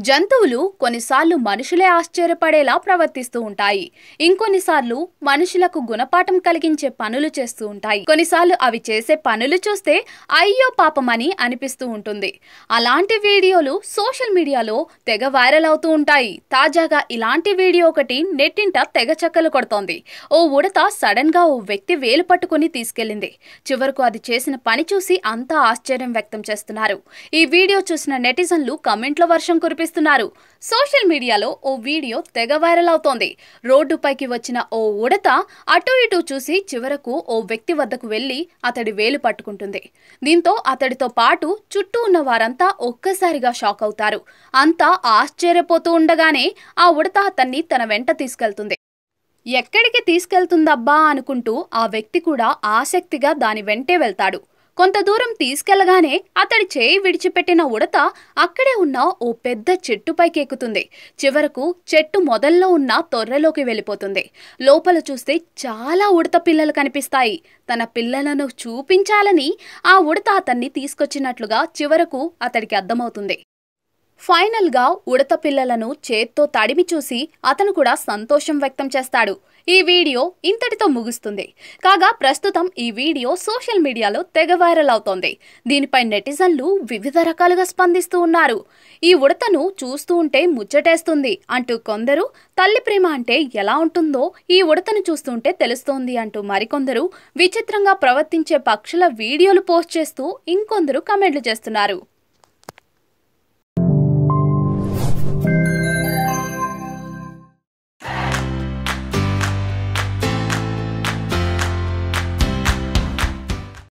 జంతువులు కొన్నిసార్లు మనుషులే ఆశ్చర్యపడేలా ప్రవర్తిస్తూ ఉంటాయి. ఇంకొన్నిసార్లు మనుషులకు గుణపాఠం కలిగించే పనులు చేస్తూ ఉంటాయి. కొన్నిసార్లు అవి చేసే పనులు చూస్తే అయ్యో పాపమని అనిపిస్తూ ఉంటుంది. అలాంటి వీడియోలు సోషల్ మీడియాలో తెగ వైరల్ అవుతూ ఉంటాయి. తాజాగా ఇలాంటి వీడియో ఒకటి నెట్టింట తెగ చక్కలు కొడుతోంది. ఓ ఉడత సడన్ గా ఓ వ్యక్తి వేలు పట్టుకుని తీసుకెళ్లింది. చివరకు అది చేసిన పని చూసి అంతా ఆశ్చర్యం వ్యక్తం చేస్తున్నారు. ఈ వీడియో చూసిన నెటిజన్లు కమెంట్ల వర్షం కురిపిస్తున్నారు. సోషల్ మీడియాలో ఓ వీడియో తెగ వైరల్ అవుతోంది. రోడ్డుపైకి వచ్చిన ఓ ఉడత అటు ఇటు చూసి చివరకు ఓ వ్యక్తి వద్దకు వెళ్లి అతడి వేలు పట్టుకుంటుంది. దీంతో అతడితో పాటు చుట్టూ ఉన్న వారంతా ఒక్కసారిగా షాక్ అవుతారు. అంతా ఆశ్చర్యపోతూ ఉండగానే ఆ ఉడత అతన్ని తన వెంట తీసుకెళ్తుంది. ఎక్కడికి తీసుకెళ్తుందబ్బా అనుకుంటూ ఆ వ్యక్తి కూడా ఆసక్తిగా దాని వెంటే వెళ్తాడు. కొంత దూరం తీసుకెళ్లగానే అతడి చేయి విడిచిపెట్టిన ఉడత అక్కడే ఉన్న ఓ పెద్ద చెట్టుపైకి ఎక్కుతుంది. చివరకు చెట్టు మొదల్లో ఉన్న తొర్రెలోకి వెళ్ళిపోతుంది. లోపల చూస్తే చాలా ఉడత పిల్లలు కనిపిస్తాయి. తన పిల్లలను చూపించాలని ఆ ఉడత అతన్ని తీసుకొచ్చినట్లుగా చివరకు అతడికి అర్థమవుతుంది. ఫైనల్ గా ఉడత పిల్లలను చేత్తో తడిమి చూసి అతను కూడా సంతోషం వ్యక్తం చేస్తాడు. ఈ వీడియో ఇంతటితో ముగుస్తుంది. కాగా ప్రస్తుతం ఈ వీడియో సోషల్ మీడియాలో తెగ వైరల్ అవుతోంది. దీనిపై నెటిజన్లు వివిధ రకాలుగా స్పందిస్తూ ఉన్నారు. ఈ ఉడతను చూస్తూ ఉంటే ముచ్చటేస్తుంది అంటూ కొందరు, తల్లి ప్రేమ అంటే ఎలా ఉంటుందో ఈ ఉడతను చూస్తుంటే తెలుస్తోంది అంటూ మరికొందరు, విచిత్రంగా ప్రవర్తించే పక్షుల వీడియోలు పోస్ట్ చేస్తూ ఇంకొందరు కమెంట్లు చేస్తున్నారు.